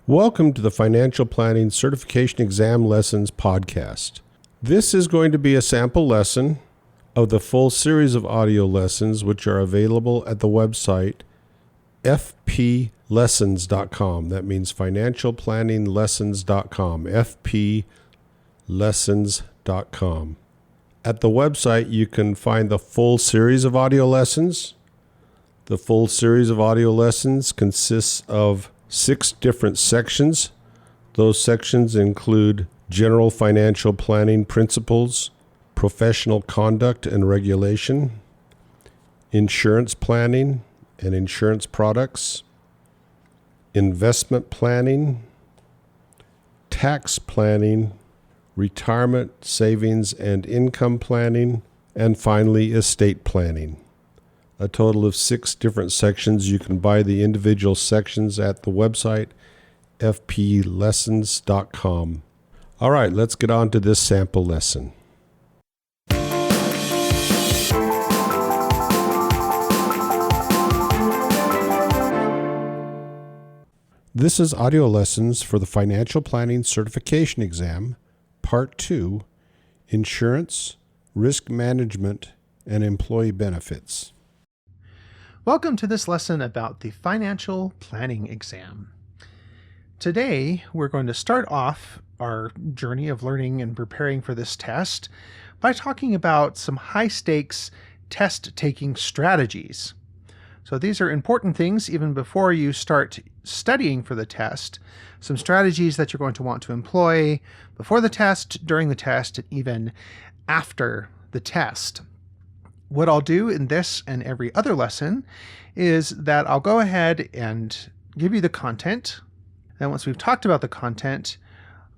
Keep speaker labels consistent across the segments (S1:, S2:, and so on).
S1: Welcome to the Financial Planning Certification Exam Lessons podcast. This is going to be a sample lesson of the full series of audio lessons which are available at the website fplessons.com. That means financialplanninglessons.com, fplessons.com. At the website, you can find the full series of audio lessons. The full series of audio lessons consists of 6 different sections. Those sections include general financial planning principles, professional conduct and regulation, insurance planning and insurance products, investment planning, tax planning, retirement savings and income planning, and finally estate planning. A total of 6 different sections. You can buy the individual sections at the website fplessons.com. All right, let's get on to this sample lesson. This is audio lessons for the Financial Planning Certification Exam, Part 2, Insurance, Risk Management, and Employee Benefits.
S2: Welcome to this lesson about the Financial Planning Exam. Today, we're going to start off our journey of learning and preparing for this test by talking about some high-stakes test-taking strategies. So these are important things even before you start studying for the test, some strategies that you're going to want to employ before the test, during the test, and even after the test. What I'll do in this and every other lesson is that I'll go ahead and give you the content. And once we've talked about the content,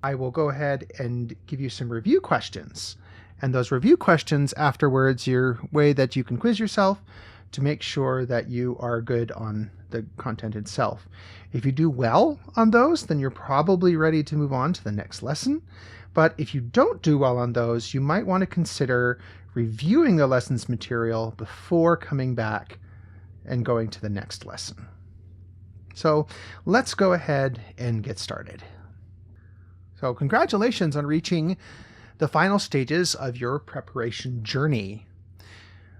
S2: I will go ahead and give you some review questions. And those review questions afterwards, your way that you can quiz yourself to make sure that you are good on the content itself. If you do well on those, then you're probably ready to move on to the next lesson. But if you don't do well on those, you might want to consider reviewing the lessons material before coming back and going to the next lesson. So let's go ahead and get started. So congratulations on reaching the final stages of your preparation journey.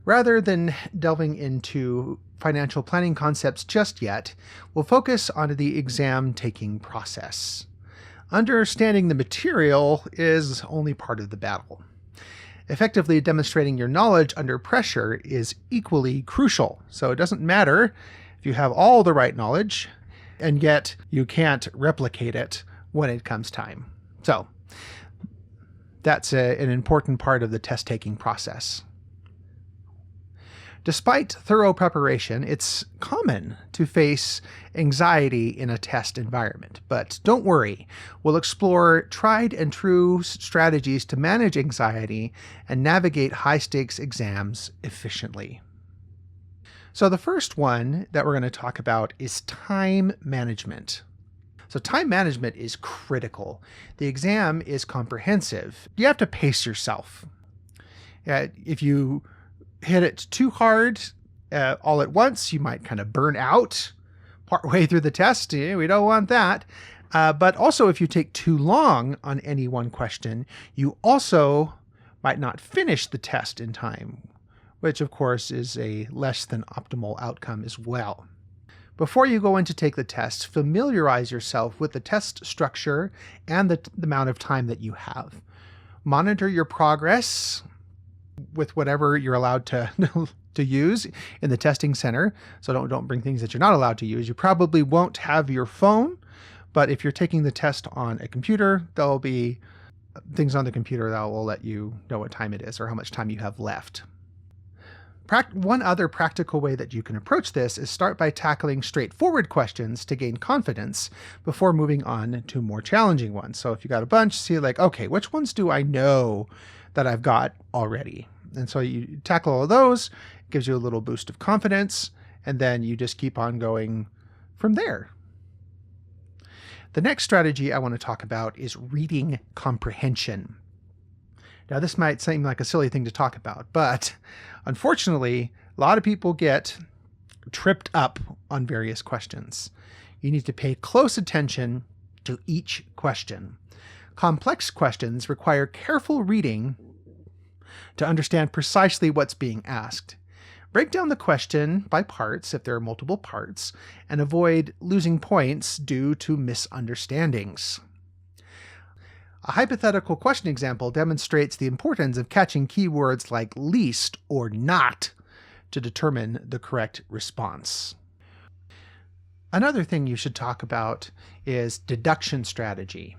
S2: Rather than delving into financial planning concepts just yet, we'll focus on the exam taking process. Understanding the material is only part of the battle. Effectively demonstrating your knowledge under pressure is equally crucial. So it doesn't matter if you have all the right knowledge and yet you can't replicate it when it comes time. So that's an important part of the test-taking process. Despite thorough preparation, it's common to face anxiety in a test environment. But don't worry, we'll explore tried and true strategies to manage anxiety and navigate high-stakes exams efficiently. So the first one that we're going to talk about is time management. So time management is critical. The exam is comprehensive. You have to pace yourself. If you hit it too hard all at once, you might kind of burn out partway through the test. We don't want that. But also, if you take too long on any one question, you also might not finish the test in time, which of course is a less than optimal outcome as well. Before you go in to take the test, familiarize yourself with the test structure and the amount of time that you have. Monitor your progress with whatever you're allowed to use in the testing center. So don't bring things that you're not allowed to use. You probably won't have your phone, but if you're taking the test on a computer, there'll be things on the computer that will let you know what time it is or how much time you have left. One other practical way that you can approach this is start by tackling straightforward questions to gain confidence before moving on to more challenging ones. So if you got a bunch, see like, okay, which ones do I know that I've got already? And so you tackle all of those, it gives you a little boost of confidence, and then you just keep on going from there. The next strategy I want to talk about is reading comprehension. Now, this might seem like a silly thing to talk about, but unfortunately, a lot of people get tripped up on various questions. You need to pay close attention to each question. Complex questions require careful reading to understand precisely what's being asked. Break down the question by parts if there are multiple parts, and avoid losing points due to misunderstandings. A hypothetical question example demonstrates the importance of catching keywords like least or not to determine the correct response. Another thing you should talk about is deduction strategy.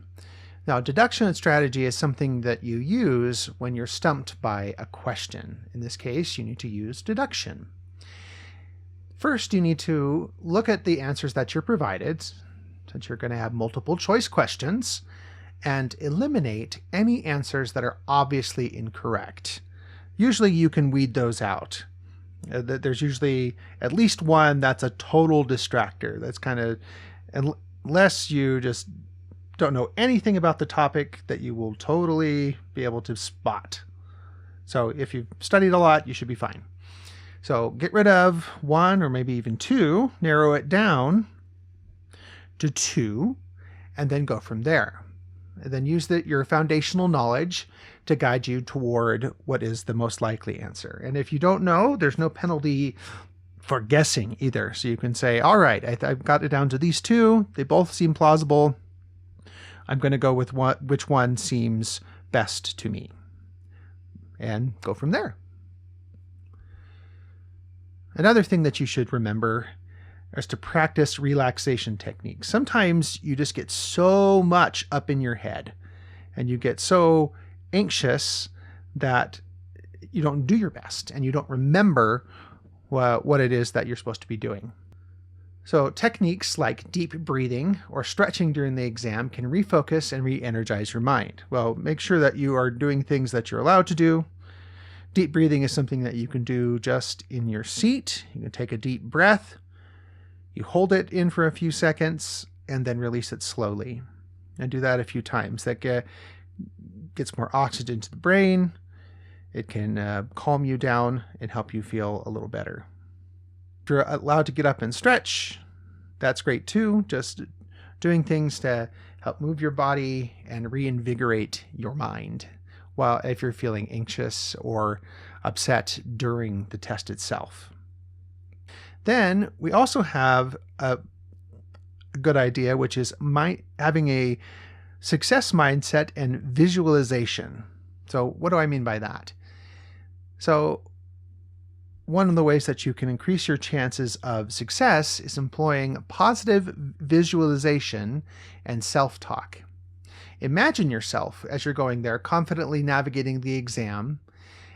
S2: Now, deduction strategy is something that you use when you're stumped by a question. In this case, you need to use deduction. First, you need to look at the answers that you're provided, since you're going to have multiple choice questions, and eliminate any answers that are obviously incorrect. Usually you can weed those out. There's usually at least one that's a total distractor. That's kind of, unless you just don't know anything about the topic, that you will totally be able to spot. So if you've studied a lot, you should be fine. So get rid of one or maybe even two, narrow it down to two, and then go from there. And then use your foundational knowledge to guide you toward what is the most likely answer. And if you don't know, there's no penalty for guessing either. So you can say, all right, I've got it down to these two. They both seem plausible. I'm going to go with which one seems best to me, and go from there. Another thing that you should remember is to practice relaxation techniques. Sometimes you just get so much up in your head and you get so anxious that you don't do your best and you don't remember what it is that you're supposed to be doing. So techniques like deep breathing or stretching during the exam can refocus and re-energize your mind. Well, make sure that you are doing things that you're allowed to do. Deep breathing is something that you can do just in your seat. You can take a deep breath. You hold it in for a few seconds and then release it slowly. And do that a few times. That gets more oxygen to the brain. It can calm you down and help you feel a little better. If you're allowed to get up and stretch, that's great too. Just doing things to help move your body and reinvigorate your mind while if you're feeling anxious or upset during the test itself. Then we also have a good idea, which is having a success mindset and visualization. So what do I mean by that? So one of the ways that you can increase your chances of success is employing positive visualization and self-talk. Imagine yourself as you're going there, confidently navigating the exam,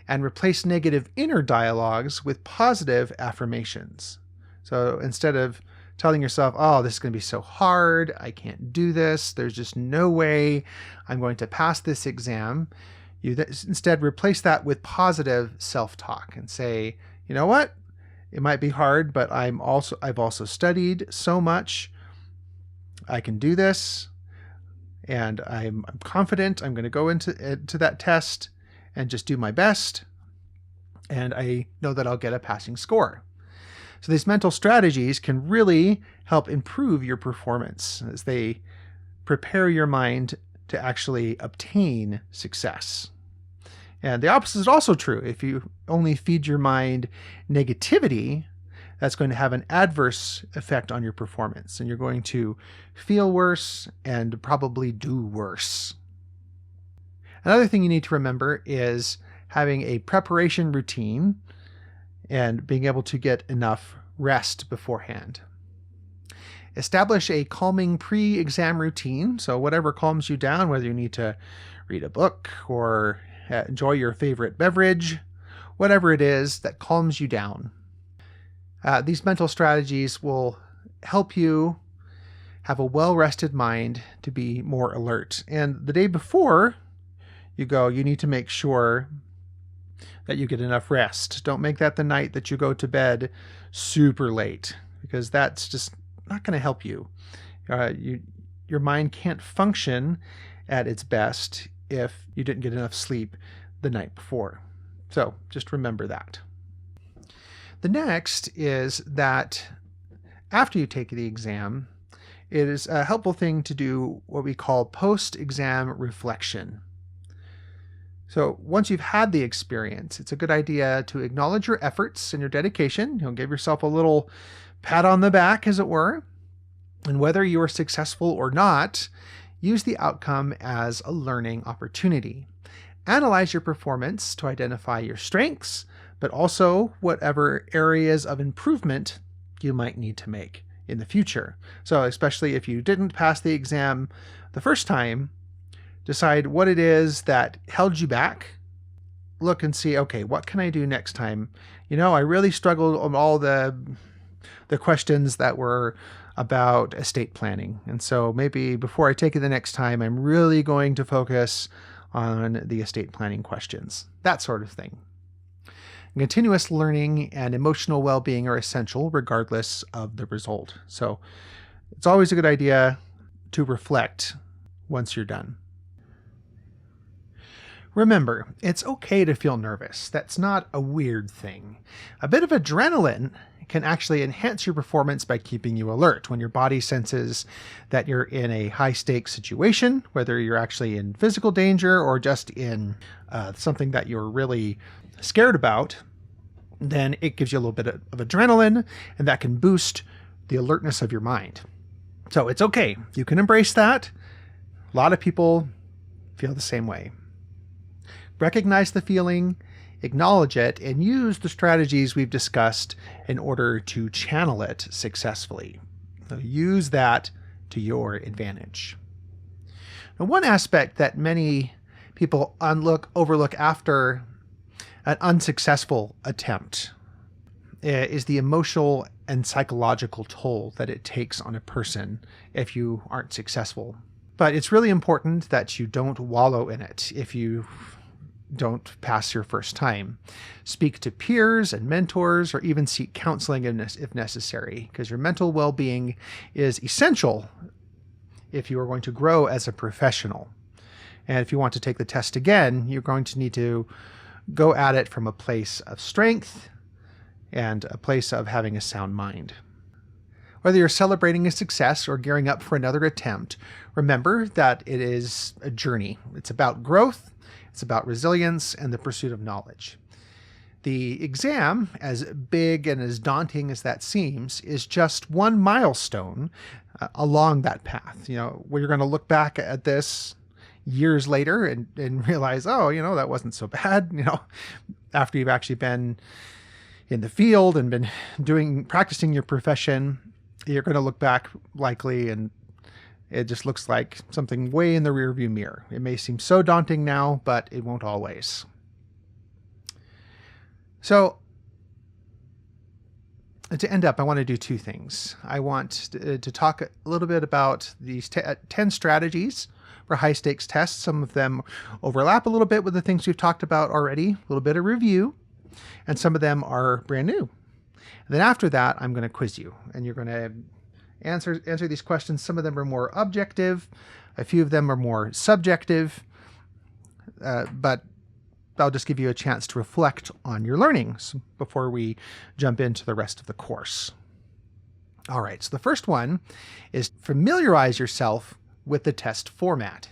S2: and replace negative inner dialogues with positive affirmations. So instead of telling yourself, oh, this is going to be so hard, I can't do this, there's just no way I'm going to pass this exam, you instead replace that with positive self-talk and say, you know what? It might be hard, but I've also studied so much. I can do this, and I'm confident. I'm going to go into that test and just do my best, and I know that I'll get a passing score. So these mental strategies can really help improve your performance as they prepare your mind to actually obtain success. And the opposite is also true. If you only feed your mind negativity, that's going to have an adverse effect on your performance, and you're going to feel worse and probably do worse. Another thing you need to remember is having a preparation routine and being able to get enough rest beforehand. Establish a calming pre-exam routine. So whatever calms you down, whether you need to read a book or enjoy your favorite beverage, whatever it is that calms you down. These mental strategies will help you have a well-rested mind to be more alert. And the day before you go, you need to make sure that you get enough rest. Don't make that the night that you go to bed super late, because that's just not going to help you. Your mind can't function at its best if you didn't get enough sleep the night before. So just remember that. The next is that after you take the exam, it is a helpful thing to do what we call post-exam reflection. So once you've had the experience, it's a good idea to acknowledge your efforts and your dedication. Give yourself a little pat on the back, as it were. And whether you are successful or not, use the outcome as a learning opportunity. Analyze your performance to identify your strengths, but also whatever areas of improvement you might need to make in the future. So especially if you didn't pass the exam the first time, decide what it is that held you back. Look and see, okay, what can I do next time? I really struggled on all the questions that were about estate planning. And so maybe before I take it the next time, I'm really going to focus on the estate planning questions, that sort of thing. Continuous learning and emotional well-being are essential regardless of the result. So it's always a good idea to reflect once you're done. Remember, it's okay to feel nervous. That's not a weird thing. A bit of adrenaline can actually enhance your performance by keeping you alert when your body senses that you're in a high-stakes situation, whether you're actually in physical danger or just in something that you're really scared about. Then it gives you a little bit of adrenaline, and that can boost the alertness of your mind. So it's okay. You can embrace that. A lot of people feel the same way. Recognize the feeling, acknowledge it, and use the strategies we've discussed in order to channel it successfully. So use that to your advantage. Now, one aspect that many people overlook after an unsuccessful attempt is the emotional and psychological toll that it takes on a person if you aren't successful. But it's really important that you don't wallow in it if you don't pass your first time. Speak to peers and mentors, or even seek counseling if necessary, because your mental well-being is essential if you are going to grow as a professional. And if you want to take the test again, you're going to need to go at it from a place of strength and a place of having a sound mind. Whether you're celebrating a success or gearing up for another attempt, remember that it is a journey. It's about growth, it's about resilience, and the pursuit of knowledge. The exam, as big and as daunting as that seems, is just one milestone along that path. Where you're going to look back at this years later and realize, that wasn't so bad. After you've actually been in the field and been practicing your profession, you're going to look back likely and it just looks like something way in the rearview mirror. It may seem so daunting now, but it won't always. So to end up, I want to do two things. I want to talk a little bit about these 10 strategies for high-stakes tests. Some of them overlap a little bit with the things we've talked about already, a little bit of review, and some of them are brand new. And then after that, I'm going to quiz you, and you're going to answer these questions. Some of them are more objective, a few of them are more subjective, but I'll just give you a chance to reflect on your learnings before we jump into the rest of the course. All right, so the first one is familiarize yourself with the test format.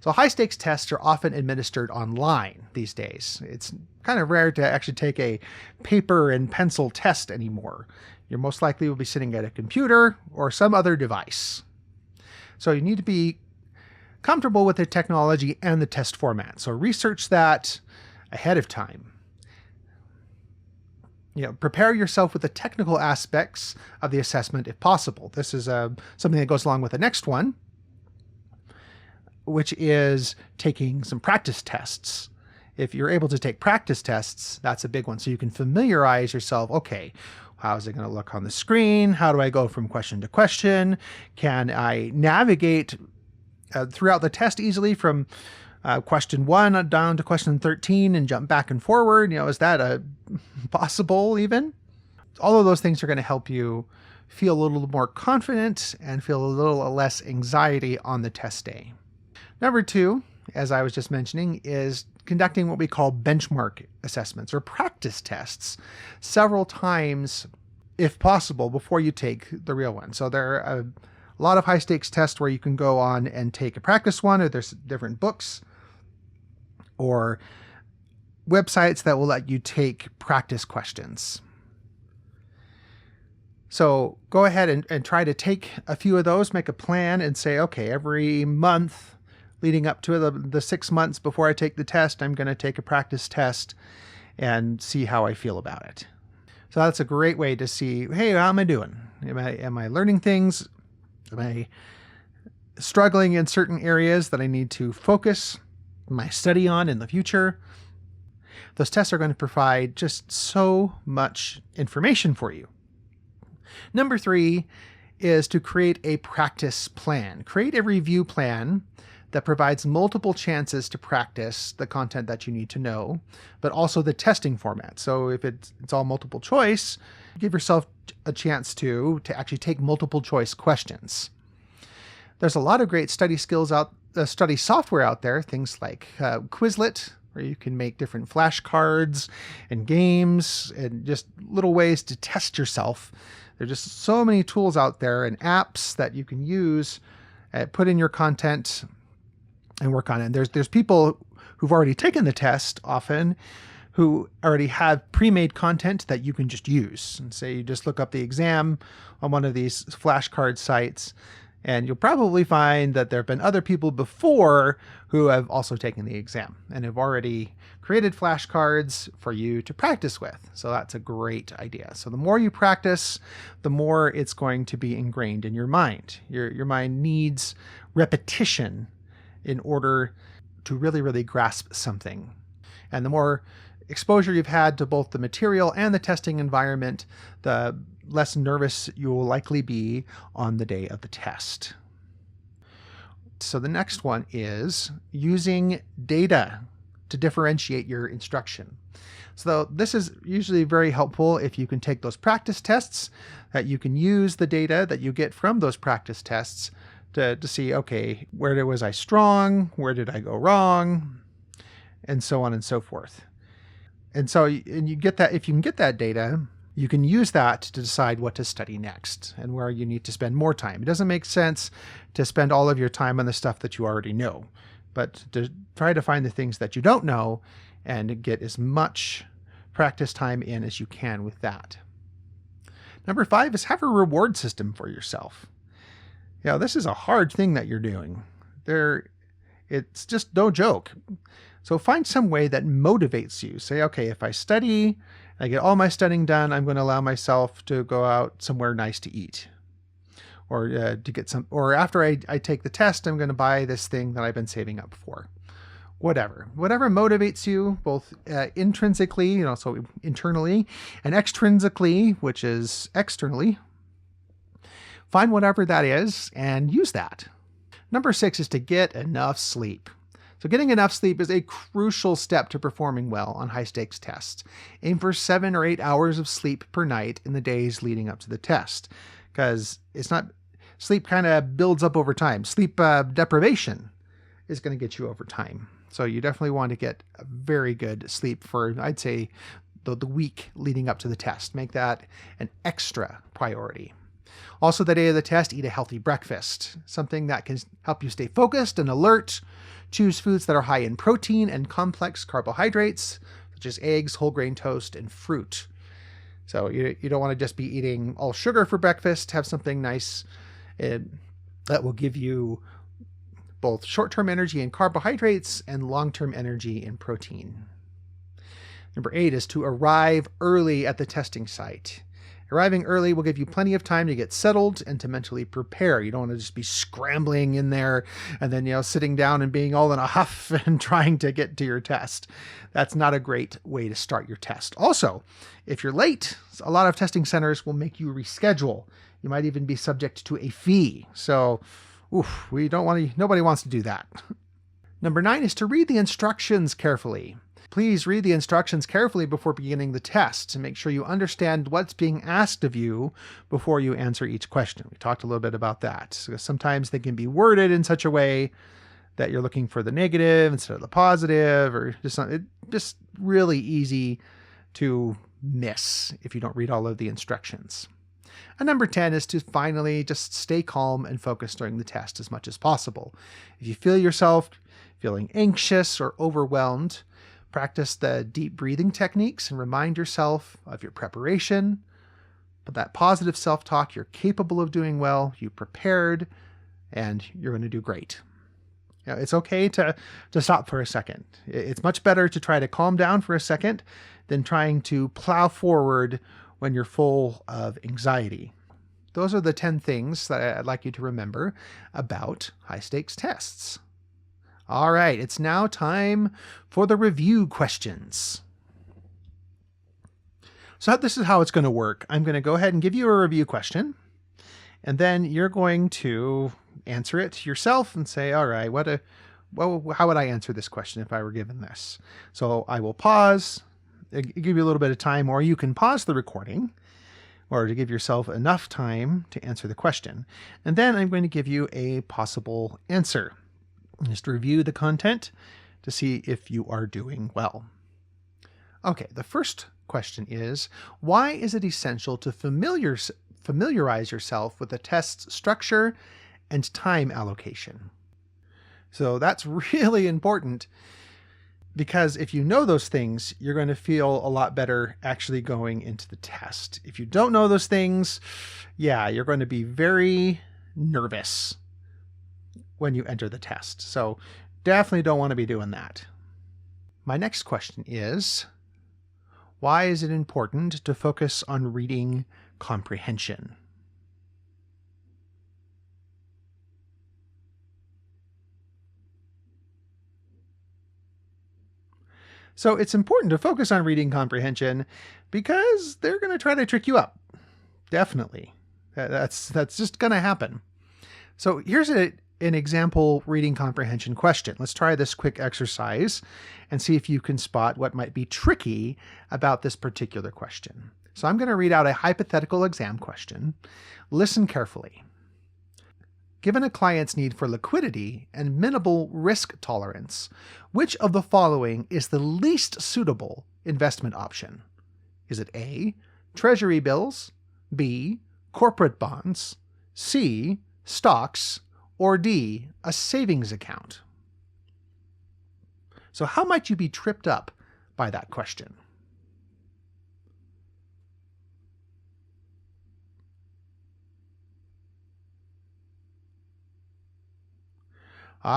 S2: So high-stakes tests are often administered online these days. It's kind of rare to actually take a paper and pencil test anymore. You most likely will be sitting at a computer or some other device. So you need to be comfortable with the technology and the test format. So research that ahead of time. Prepare yourself with the technical aspects of the assessment if possible. This is something that goes along with the next one, which is taking some practice tests. If you're able to take practice tests, that's a big one. So you can familiarize yourself. Okay, how is it going to look on the screen? How do I go from question to question? Can I navigate throughout the test easily from question 1 down to question 13 and jump back and forward? Is that possible even? All of those things are going to help you feel a little more confident and feel a little less anxiety on the test day. Number 2, as I was just mentioning, is conducting what we call benchmark assessments or practice tests several times, if possible, before you take the real one. So there are a lot of high stakes tests where you can go on and take a practice one, or there's different books or websites that will let you take practice questions. So go ahead and try to take a few of those, make a plan and say, okay, every month leading up to the 6 months before I take the test, I'm going to take a practice test and see how I feel about it. So that's a great way to see, hey, how am I doing? Am I learning things? Am I struggling in certain areas that I need to focus my study on in the future? Those tests are going to provide just so much information for you. Number 3 is to create a practice plan. Create a review plan that provides multiple chances to practice the content that you need to know, but also the testing format. So if it's all multiple choice, give yourself a chance to actually take multiple choice questions. There's a lot of great study software out there, things like Quizlet, where you can make different flashcards and games and just little ways to test yourself. There's just so many tools out there and apps that you can use, put in your content and work on it. And there's people who've already taken the test often who already have pre-made content that you can just use. And say you just look up the exam on one of these flashcard sites, and you'll probably find that there have been other people before who have also taken the exam and have already created flashcards for you to practice with. So that's a great idea. So the more you practice, the more it's going to be ingrained in your mind. Your mind needs repetition in order to really, really grasp something. And the more exposure you've had to both the material and the testing environment, the less nervous you will likely be on the day of the test. So the next one is using data to differentiate your instruction. So this is usually very helpful if you can take those practice tests, that you can use the data that you get from those practice tests to see, okay, where was I strong? Where did I go wrong? And so on and so forth. And you get that, if you can get that data, you can use that to decide what to study next and where you need to spend more time. It doesn't make sense to spend all of your time on the stuff that you already know, but to try to find the things that you don't know and get as much practice time in as you can with that. Number 5 is have a reward system for yourself. This is a hard thing that you're doing. It's just no joke. So find some way that motivates you. Say, okay, if I study, I get all my studying done, I'm going to allow myself to go out somewhere nice to eat. Or to get some, or after I take the test, I'm going to buy this thing that I've been saving up for. Whatever motivates you, both intrinsically, so internally, and extrinsically, which is externally. Find whatever that is and use that. Number 6 is to get enough sleep. So getting enough sleep is a crucial step to performing well on high-stakes tests. Aim for 7 or 8 hours of sleep per night in the days leading up to the test, because sleep kind of builds up over time. Sleep deprivation is going to get you over time. So you definitely want to get a very good sleep for, I'd say, the week leading up to the test. Make that an extra priority. Also, the day of the test, eat a healthy breakfast, something that can help you stay focused and alert. Choose foods that are high in protein and complex carbohydrates, such as eggs, whole grain toast, and fruit. So you don't want to just be eating all sugar for breakfast. Have something nice that will give you both short-term energy in carbohydrates and long-term energy in protein. Number 8 is to arrive early at the testing site. Arriving early will give you plenty of time to get settled and to mentally prepare. You don't want to just be scrambling in there and then, sitting down and being all in a huff and trying to get to your test. That's not a great way to start your test. Also, if you're late, a lot of testing centers will make you reschedule. You might even be subject to a fee. So, nobody wants to do that. Number 9 is to read the instructions carefully. Please read the instructions carefully before beginning the test to make sure you understand what's being asked of you before you answer each question. We talked a little bit about that. So sometimes they can be worded in such a way that you're looking for the negative instead of the positive, or just really easy to miss if you don't read all of the instructions. And number 10 is to finally just stay calm and focus during the test as much as possible. If you feel yourself feeling anxious or overwhelmed, practice the deep breathing techniques and remind yourself of your preparation. But that positive self-talk, you're capable of doing well, you prepared, and you're going to do great. It's okay to stop for a second. It's much better to try to calm down for a second than trying to plow forward when you're full of anxiety. Those are the 10 things that I'd like you to remember about high-stakes tests. All right, it's now time for the review questions. So this is how it's going to work. I'm going to go ahead and give you a review question, and then you're going to answer it yourself and say, all right, how would I answer this question if I were given this? So I will pause, give you a little bit of time, or you can pause the recording or to give yourself enough time to answer the question. And then I'm going to give you a possible answer. Just review the content to see if you are doing well. Okay, the first question is, why is it essential to familiarize yourself with the test's structure and time allocation? So that's really important, because if you know those things, you're going to feel a lot better actually going into the test. If you don't know those things, you're going to be very nervous when you enter the test. So definitely don't want to be doing that. My next question is, why is it important to focus on reading comprehension? So it's important to focus on reading comprehension because they're going to try to trick you up. Definitely. That's just going to happen. So here's an example reading comprehension question. Let's try this quick exercise and see if you can spot what might be tricky about this particular question. So I'm going to read out a hypothetical exam question. Listen carefully. Given a client's need for liquidity and minimal risk tolerance, which of the following is the least suitable investment option? Is it A, Treasury bills, B, corporate bonds, C, stocks, or D, a savings account? So how might you be tripped up by that question?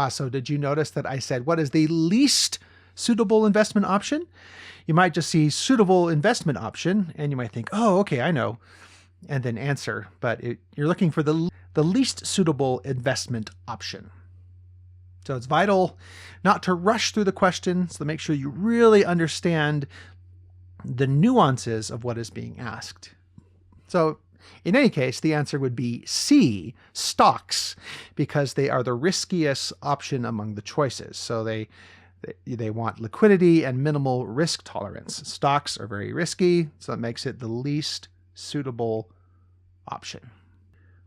S2: So did you notice that I said, what is the least suitable investment option? You might just see suitable investment option, and you might think, oh, okay, I know, and then answer. But you're looking for the least suitable investment option. So it's vital not to rush through the question, so make sure you really understand the nuances of what is being asked. So in any case, the answer would be C, stocks, because they are the riskiest option among the choices. So they want liquidity and minimal risk tolerance. Stocks are very risky, so it makes it the least suitable option.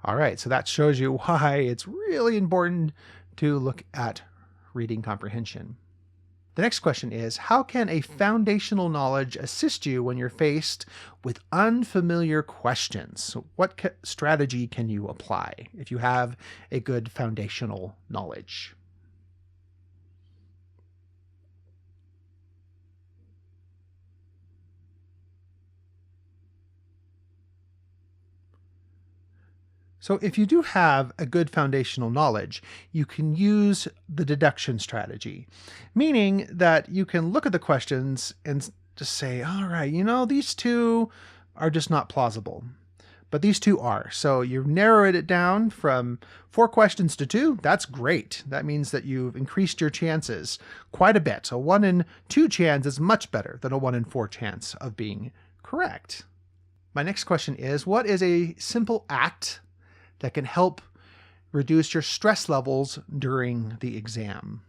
S2: All right, so that shows you why it's really important to look at reading comprehension. The next question is, how can a foundational knowledge assist you when you're faced with unfamiliar questions? So what strategy can you apply if you have a good foundational knowledge? So if you do have a good foundational knowledge, you can use the deduction strategy, meaning that you can look at the questions and just say, all right, these two are just not plausible, but these two are. So you've narrowed it down from 4 questions to 2. That's great. That means that you've increased your chances quite a bit. A 1 in 2 chance is much better than a 1 in 4 chance of being correct. My next question is, what is a simple act that can help reduce your stress levels during the exam?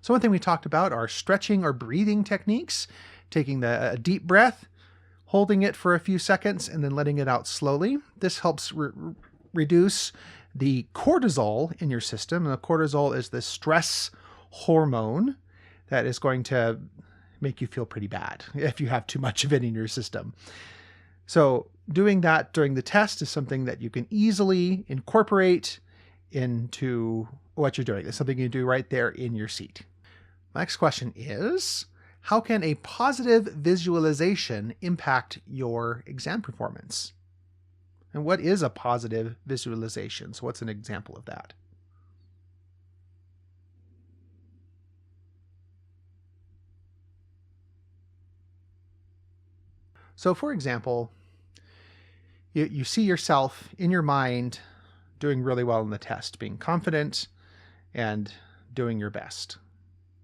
S2: So one thing we talked about are stretching or breathing techniques, taking a deep breath, holding it for a few seconds, and then letting it out slowly. This helps reduce the cortisol in your system. And the cortisol is the stress hormone that is going to make you feel pretty bad if you have too much of it in your system. So doing that during the test is something that you can easily incorporate into what you're doing. It's something you do right there in your seat. My next question is, how can a positive visualization impact your exam performance? And what is a positive visualization? So what's an example of that? So for example, you see yourself in your mind doing really well in the test, being confident and doing your best.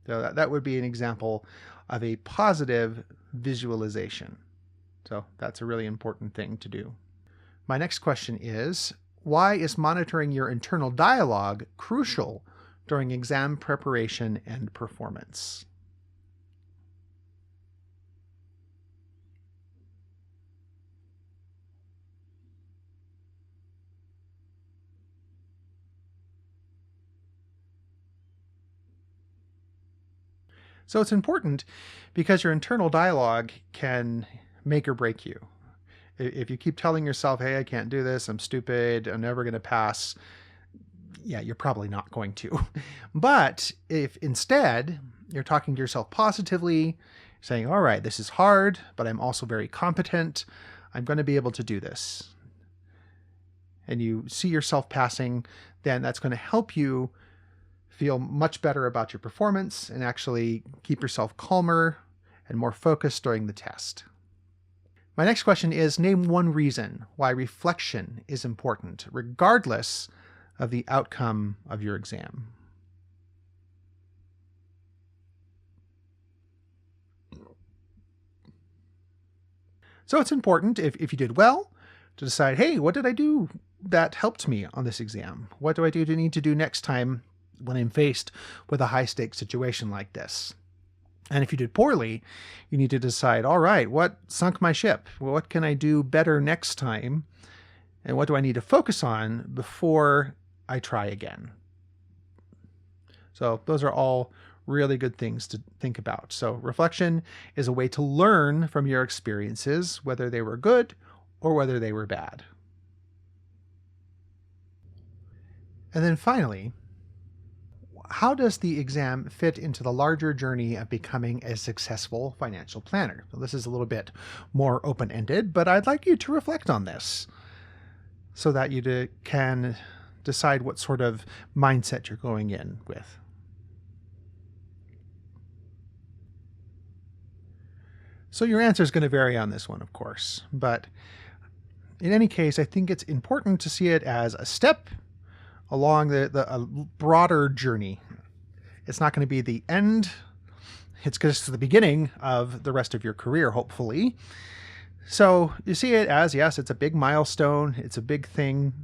S2: So that would be an example of a positive visualization. So that's a really important thing to do. My next question is, why is monitoring your internal dialogue crucial during exam preparation and performance? So it's important because your internal dialogue can make or break you. If you keep telling yourself, hey, I can't do this, I'm stupid, I'm never going to pass, yeah, you're probably not going to. But if instead you're talking to yourself positively, saying, all right, this is hard, but I'm also very competent, I'm going to be able to do this, and you see yourself passing, then that's going to help you feel much better about your performance and actually keep yourself calmer and more focused during the test. My next question is, name one reason why reflection is important, regardless of the outcome of your exam. So it's important, if you did well, to decide, hey, what did I do that helped me on this exam? What do I need to do next time when I'm faced with a high-stakes situation like this? And if you did poorly, you need to decide, all right, what sunk my ship? Well, what can I do better next time? And what do I need to focus on before I try again? So those are all really good things to think about. So reflection is a way to learn from your experiences, whether they were good or whether they were bad. And then finally, how does the exam fit into the larger journey of becoming a successful financial planner? So this is a little bit more open-ended, but I'd like you to reflect on this so that you can decide what sort of mindset you're going in with. So your answer is going to vary on this one, of course, but in any case, I think it's important to see it as a step along a broader journey. It's not going to be the end. It's just the beginning of the rest of your career, hopefully. So you see it as, yes, it's a big milestone. It's a big thing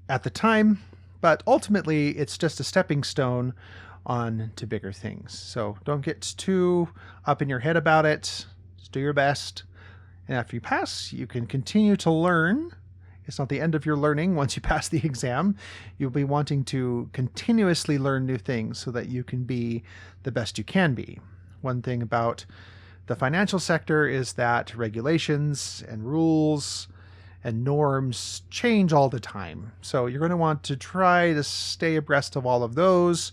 S2: at the time, but ultimately it's just a stepping stone on to bigger things. So don't get too up in your head about it. Just do your best. And after you pass, you can continue to learn. It's not the end of your learning once you pass the exam. You'll be wanting to continuously learn new things so that you can be the best you can be. One thing about the financial sector is that regulations and rules and norms change all the time. So you're going to want to try to stay abreast of all of those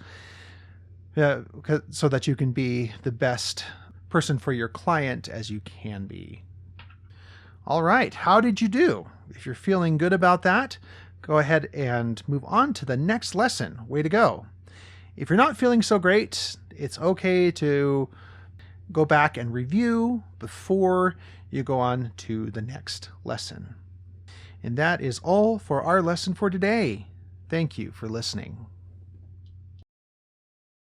S2: so that you can be the best person for your client as you can be. All right, how did you do? If you're feeling good about that, go ahead and move on to the next lesson. Way to go. If you're not feeling so great, it's okay to go back and review before you go on to the next lesson. And that is all for our lesson for today. Thank you for listening.